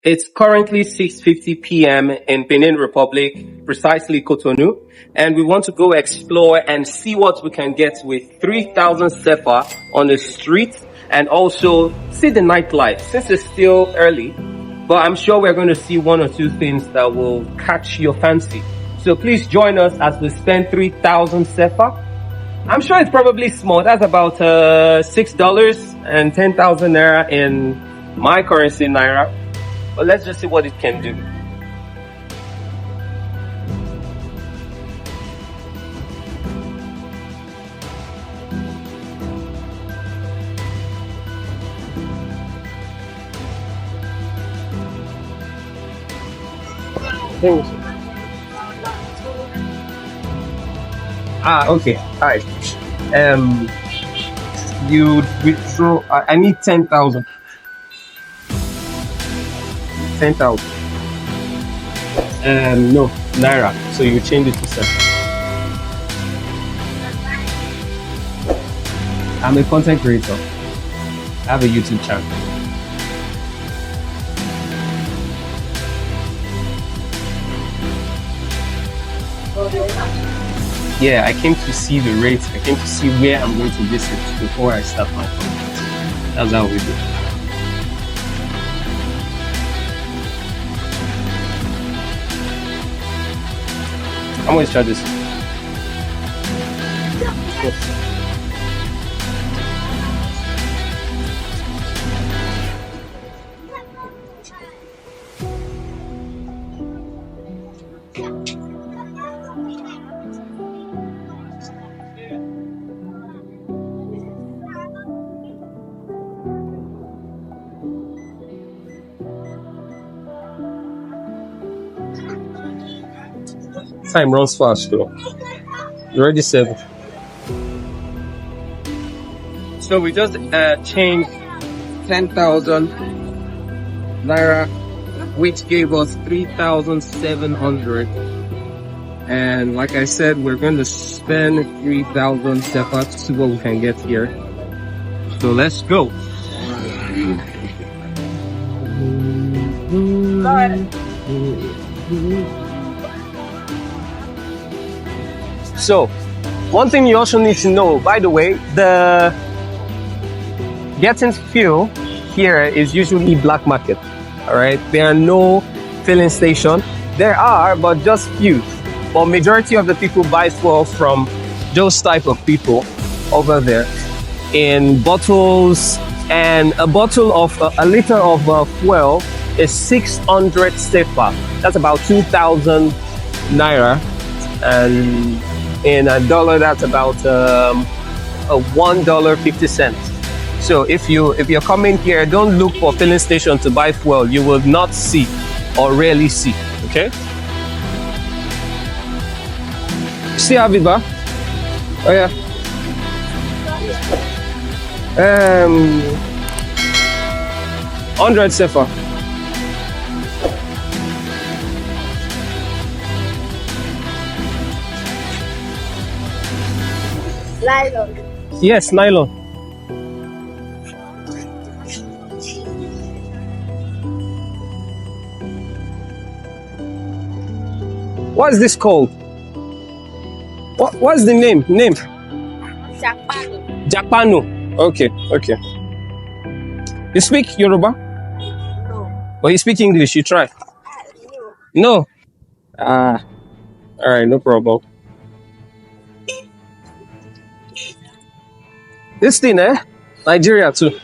It's currently 6:50 p.m. in Benin Republic, precisely Cotonou, and we want to go explore and see what we can get with 3,000 CFA on the street and also see the nightlife since it's still early. But I'm sure we're going to see one or two things that will catch your fancy. So please join us as we spend 3,000 CFA. I'm sure it's probably small. That's about $6 and 10,000 naira in my currency, naira. But let's just see what it can do. Okay. All right. You withdraw. I need 10,000. 10,000. No, naira. So you change it to 7. I'm a content creator. I have a YouTube channel. Yeah, I came to see the rates. I came to see where I'm going to visit before I start my content. That's how we do. How much charges? Time runs fast though. You already said. So we just changed 10,000 naira, which gave us 3,700. And like I said, we're going to spend 3,000 CFA to see what we can get here. So let's go. So, one thing you also need to know, by the way, the getting fuel here is usually black market. All right, there are no filling station. There are, but just few. But majority of the people buy fuel from those type of people over there in bottles, and a bottle of a liter of fuel is 600 CFA. That's about 2,000 naira, and in a dollar that's about $1.50. So if you're coming here, don't look for filling station to buy fuel. You will not see or rarely see. Okay. See Aviva? Oh yeah. 100 CFA. Nylon. Yes, nylon. What is this called? What's the name? Japano. Japano. Okay. You speak Yoruba? No. Or you speak English? You try. No. All right, no problem. This thing, Nigeria too.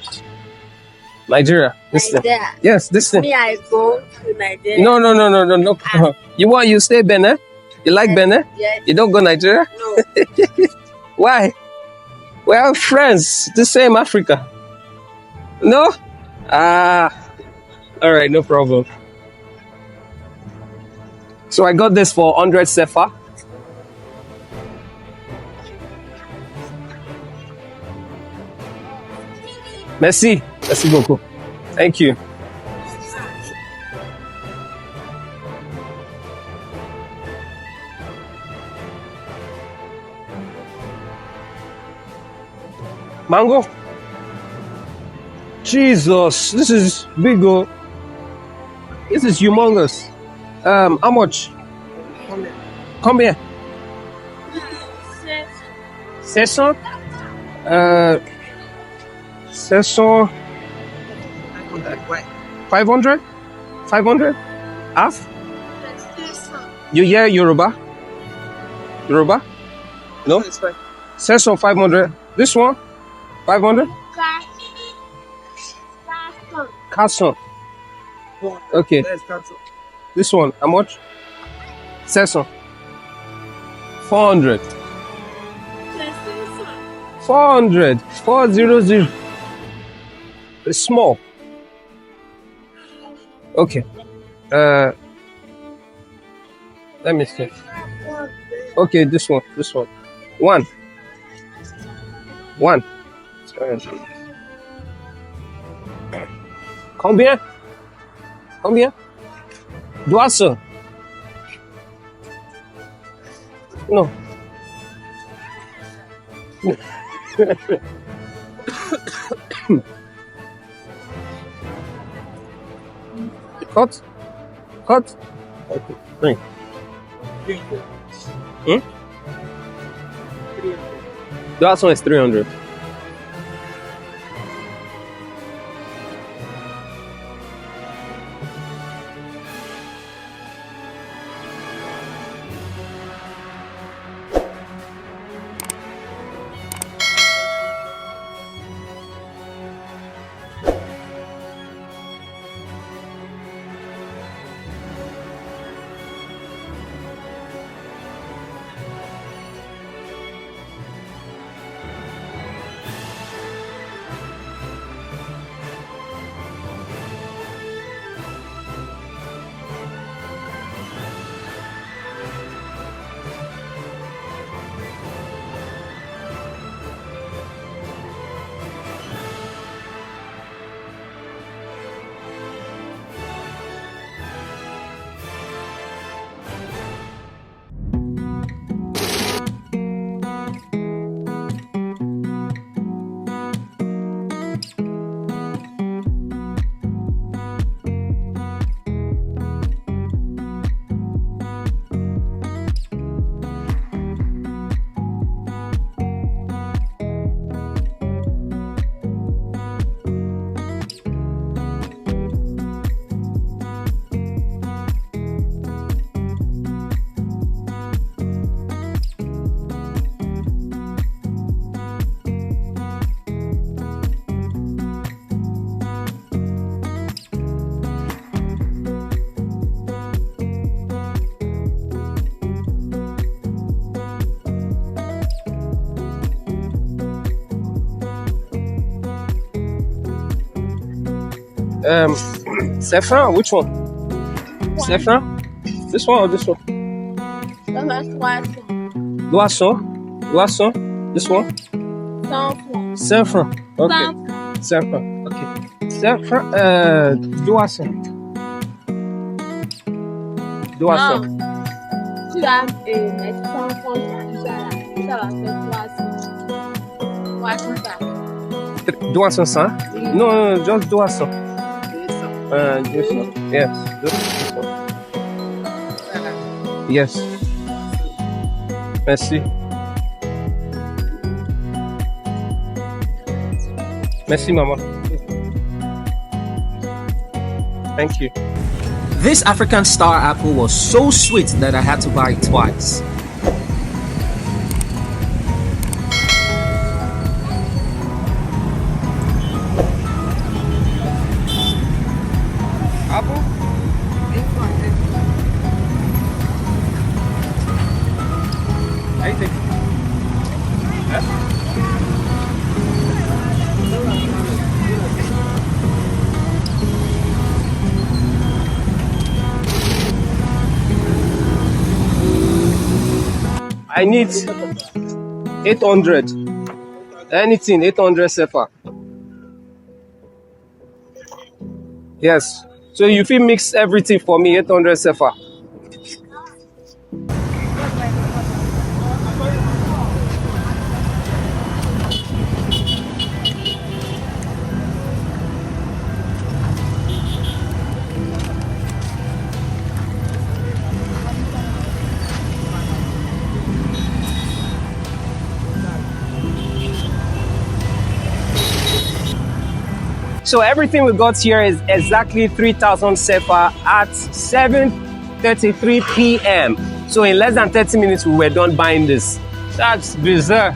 Nigeria. This thing. Nigeria. Yes, this thing. Me, I go to Nigeria. No. You stay Benin? You like Benin? Yes. You don't go Nigeria? No. Why? We're friends. The same Africa. No? All right, no problem. So I got this for 100 CFA. Merci beaucoup. Thank you. Mango? Jesus, this is big. Oh. This is humongous. How much? Come here. 600. 600. 500. 500. Half. You hear Yoruba? Yoruba? No. 600. 500. This one. 500. Castle. Okay. This one, how much? 600. 400. 400. 400. It's small. Okay. Let me see. Okay, this one. This one. One. One. Combien? Combien? 200. Non. Cut? Cut? Okay. Bring. Hmm? 200 is 300. Saffron, which one? Saffron? This one or this one? Loisson. Loisson. This one? Saffron. Okay. Saffron. Okay. Saffron. Loisson. Loisson. Tu as un Loisson, ça? No, no, just Loisson. This one. Yes. This one. Yes. Merci. Merci, Mama. Thank you. This African star apple was so sweet that I had to buy it twice. Apple? How you think? I need 800. Anything, 800 CFA. Yes. So you feel mix everything for me, 800 CFA. So everything we got here is exactly 3,000 CFA at 7:33 p.m. So in less than 30 minutes, we were done buying this. That's bizarre.